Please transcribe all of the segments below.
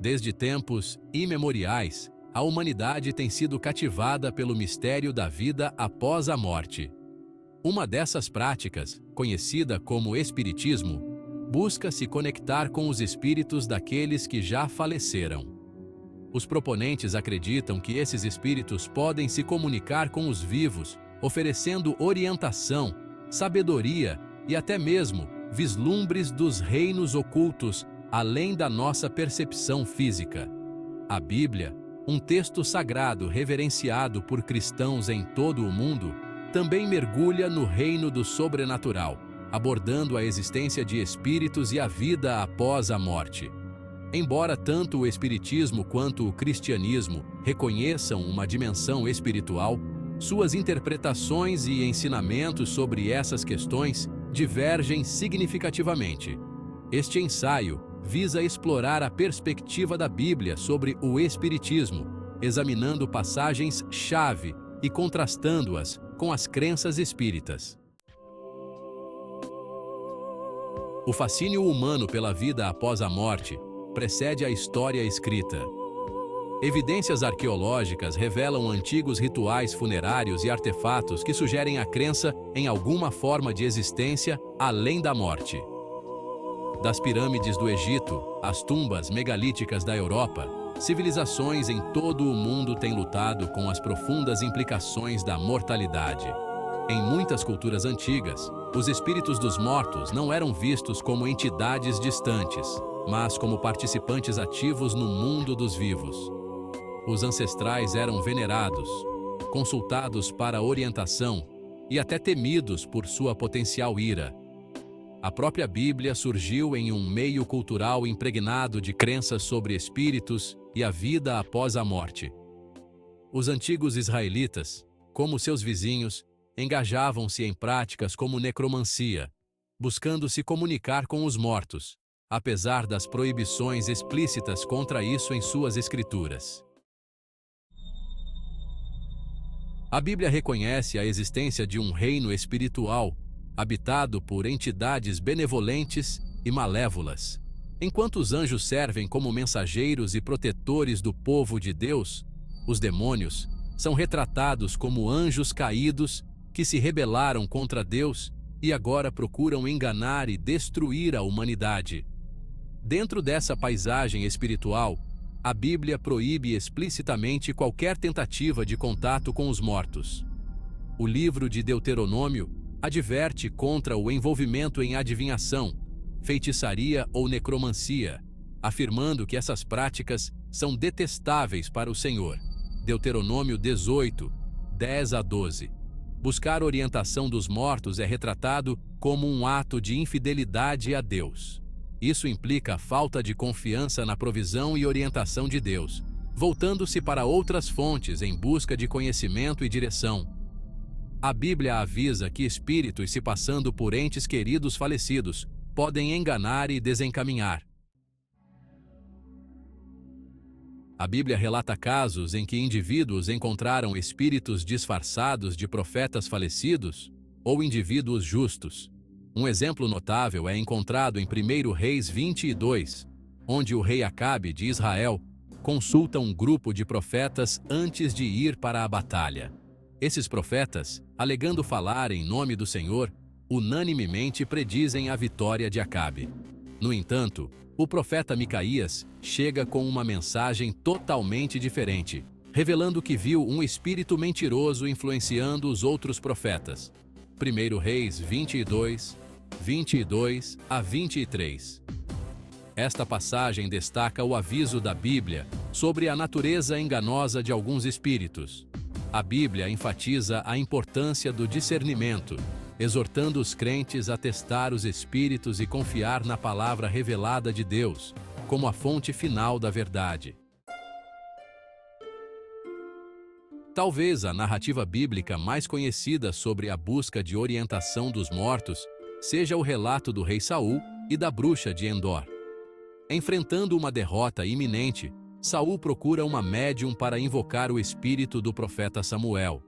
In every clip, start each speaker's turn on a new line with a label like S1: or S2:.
S1: Desde tempos imemoriais, a humanidade tem sido cativada pelo mistério da vida após a morte. Uma dessas práticas, conhecida como espiritismo, busca se conectar com os espíritos daqueles que já faleceram. Os proponentes acreditam que esses espíritos podem se comunicar com os vivos, oferecendo orientação, sabedoria e até mesmo vislumbres dos reinos ocultos além da nossa percepção física. A Bíblia, um texto sagrado reverenciado por cristãos em todo o mundo, também mergulha no reino do sobrenatural, abordando a existência de espíritos e a vida após a morte. Embora tanto o espiritismo quanto o cristianismo reconheçam uma dimensão espiritual, suas interpretações e ensinamentos sobre essas questões divergem significativamente. Este ensaio visa explorar a perspectiva da Bíblia sobre o espiritismo, examinando passagens-chave e contrastando-as com as crenças espíritas. O fascínio humano pela vida após a morte precede a história escrita. Evidências arqueológicas revelam antigos rituais funerários e artefatos que sugerem a crença em alguma forma de existência além da morte. Das pirâmides do Egito às tumbas megalíticas da Europa, civilizações em todo o mundo têm lutado com as profundas implicações da mortalidade. Em muitas culturas antigas, os espíritos dos mortos não eram vistos como entidades distantes, mas como participantes ativos no mundo dos vivos. Os ancestrais eram venerados, consultados para orientação e até temidos por sua potencial ira. A própria Bíblia surgiu em um meio cultural impregnado de crenças sobre espíritos e a vida após a morte. Os antigos israelitas, como seus vizinhos, engajavam-se em práticas como necromancia, buscando se comunicar com os mortos, apesar das proibições explícitas contra isso em suas escrituras. A Bíblia reconhece a existência de um reino espiritual, habitado por entidades benevolentes e malévolas. Enquanto os anjos servem como mensageiros e protetores do povo de Deus, os demônios são retratados como anjos caídos que se rebelaram contra Deus e agora procuram enganar e destruir a humanidade. Dentro dessa paisagem espiritual, a Bíblia proíbe explicitamente qualquer tentativa de contato com os mortos. O livro de Deuteronômio adverte contra o envolvimento em adivinhação, feitiçaria ou necromancia, afirmando que essas práticas são detestáveis para o Senhor. Deuteronômio 18, 10 a 12. Buscar orientação dos mortos é retratado como um ato de infidelidade a Deus. Isso implica a falta de confiança na provisão e orientação de Deus, voltando-se para outras fontes em busca de conhecimento e direção. A Bíblia avisa que espíritos se passando por entes queridos falecidos podem enganar e desencaminhar. A Bíblia relata casos em que indivíduos encontraram espíritos disfarçados de profetas falecidos ou indivíduos justos. Um exemplo notável é encontrado em 1 Reis 22, onde o rei Acabe de Israel consulta um grupo de profetas antes de ir para a batalha. Esses profetas, alegando falar em nome do Senhor, unanimemente predizem a vitória de Acabe. No entanto, o profeta Micaías chega com uma mensagem totalmente diferente, revelando que viu um espírito mentiroso influenciando os outros profetas. 1 Reis 22, 22 a 23. Esta passagem destaca o aviso da Bíblia sobre a natureza enganosa de alguns espíritos. A Bíblia enfatiza a importância do discernimento, exortando os crentes a testar os espíritos e confiar na palavra revelada de Deus, como a fonte final da verdade. Talvez a narrativa bíblica mais conhecida sobre a busca de orientação dos mortos seja o relato do rei Saul e da bruxa de Endor. Enfrentando uma derrota iminente, Saul procura uma médium para invocar o espírito do profeta Samuel.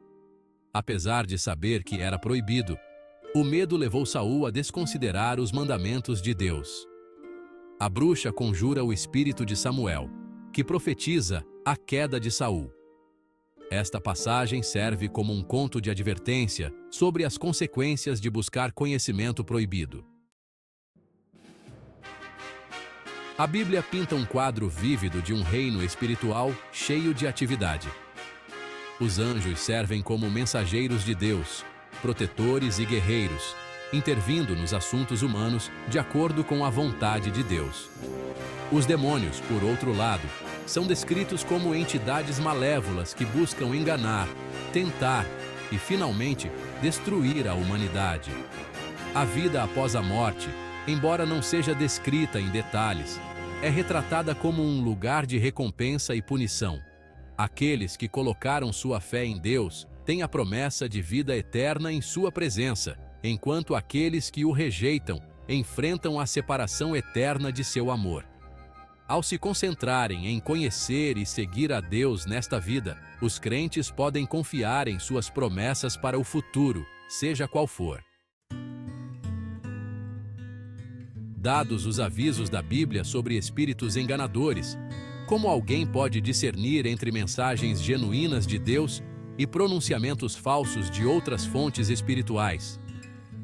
S1: Apesar de saber que era proibido, o medo levou Saul a desconsiderar os mandamentos de Deus. A bruxa conjura o espírito de Samuel, que profetiza a queda de Saul. Esta passagem serve como um conto de advertência sobre as consequências de buscar conhecimento proibido. A Bíblia pinta um quadro vívido de um reino espiritual cheio de atividade. Os anjos servem como mensageiros de Deus, protetores e guerreiros, intervindo nos assuntos humanos de acordo com a vontade de Deus. Os demônios, por outro lado, são descritos como entidades malévolas que buscam enganar, tentar e, finalmente, destruir a humanidade. A vida após a morte, embora não seja descrita em detalhes, é retratada como um lugar de recompensa e punição. Aqueles que colocaram sua fé em Deus têm a promessa de vida eterna em sua presença, enquanto aqueles que o rejeitam enfrentam a separação eterna de seu amor. Ao se concentrarem em conhecer e seguir a Deus nesta vida, os crentes podem confiar em suas promessas para o futuro, seja qual for. Dados os avisos da Bíblia sobre espíritos enganadores, como alguém pode discernir entre mensagens genuínas de Deus e pronunciamentos falsos de outras fontes espirituais?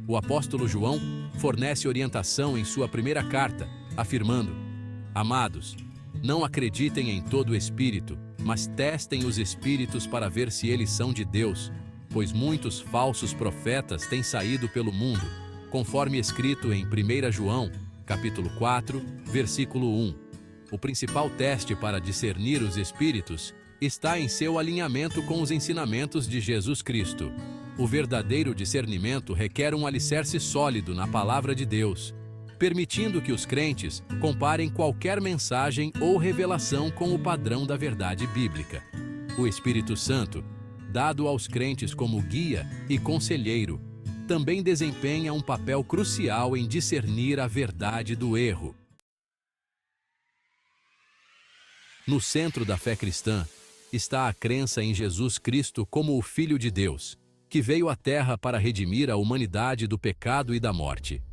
S1: O apóstolo João fornece orientação em sua primeira carta, afirmando: Amados, não acreditem em todo espírito, mas testem os espíritos para ver se eles são de Deus, pois muitos falsos profetas têm saído pelo mundo, conforme escrito em 1 João, capítulo 4, versículo 1. O principal teste para discernir os espíritos está em seu alinhamento com os ensinamentos de Jesus Cristo. O verdadeiro discernimento requer um alicerce sólido na palavra de Deus, permitindo que os crentes comparem qualquer mensagem ou revelação com o padrão da verdade bíblica. O Espírito Santo, dado aos crentes como guia e conselheiro, também desempenha um papel crucial em discernir a verdade do erro. No centro da fé cristã está a crença em Jesus Cristo como o Filho de Deus, que veio à Terra para redimir a humanidade do pecado e da morte.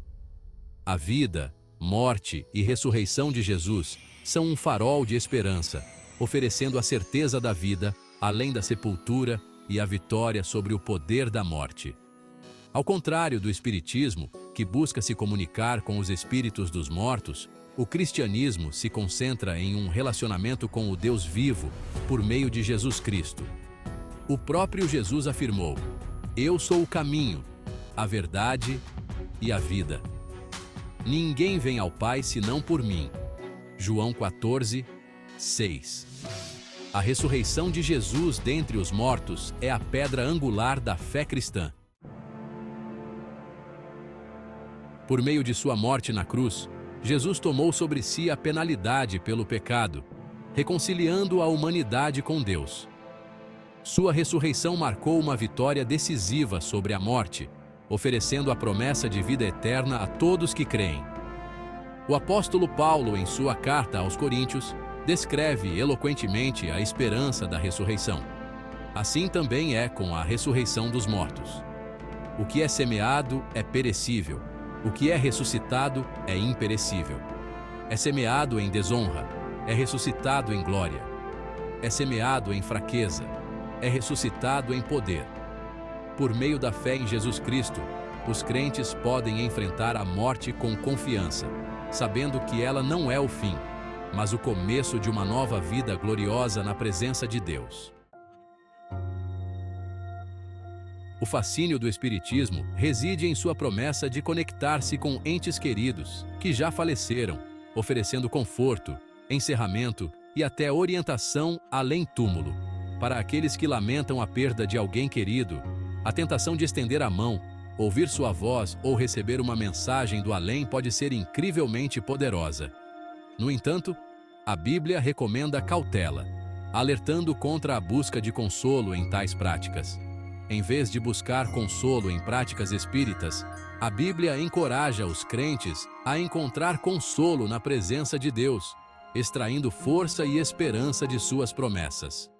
S1: A vida, morte e ressurreição de Jesus são um farol de esperança, oferecendo a certeza da vida, além da sepultura e a vitória sobre o poder da morte. Ao contrário do Espiritismo, que busca se comunicar com os espíritos dos mortos, o cristianismo se concentra em um relacionamento com o Deus vivo por meio de Jesus Cristo. O próprio Jesus afirmou: Eu sou o caminho, a verdade e a vida. Ninguém vem ao Pai senão por mim. João 14, 6. A ressurreição de Jesus dentre os mortos é a pedra angular da fé cristã. Por meio de sua morte na cruz, Jesus tomou sobre si a penalidade pelo pecado, reconciliando a humanidade com Deus. Sua ressurreição marcou uma vitória decisiva sobre a morte, oferecendo a promessa de vida eterna a todos que creem. O apóstolo Paulo, em sua carta aos Coríntios, descreve eloquentemente a esperança da ressurreição. Assim também é com a ressurreição dos mortos. O que é semeado é perecível, o que é ressuscitado é imperecível. É semeado em desonra, é ressuscitado em glória. É semeado em fraqueza, é ressuscitado em poder. Por meio da fé em Jesus Cristo, os crentes podem enfrentar a morte com confiança, sabendo que ela não é o fim, mas o começo de uma nova vida gloriosa na presença de Deus. O fascínio do Espiritismo reside em sua promessa de conectar-se com entes queridos que já faleceram, oferecendo conforto, encerramento e até orientação além túmulo. Para aqueles que lamentam a perda de alguém querido, a tentação de estender a mão, ouvir sua voz ou receber uma mensagem do além pode ser incrivelmente poderosa. No entanto, a Bíblia recomenda cautela, alertando contra a busca de consolo em tais práticas. Em vez de buscar consolo em práticas espíritas, a Bíblia encoraja os crentes a encontrar consolo na presença de Deus, extraindo força e esperança de suas promessas.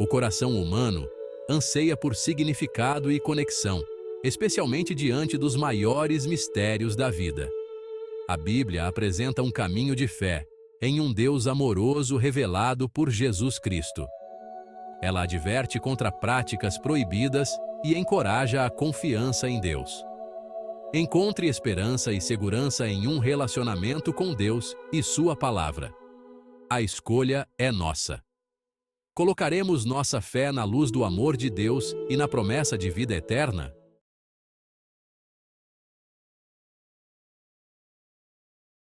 S1: O coração humano anseia por significado e conexão, especialmente diante dos maiores mistérios da vida. A Bíblia apresenta um caminho de fé em um Deus amoroso revelado por Jesus Cristo. Ela adverte contra práticas proibidas e encoraja a confiança em Deus. Encontre esperança e segurança em um relacionamento com Deus e Sua Palavra. A escolha é nossa. Colocaremos nossa fé na luz do amor de Deus e na promessa de vida eterna?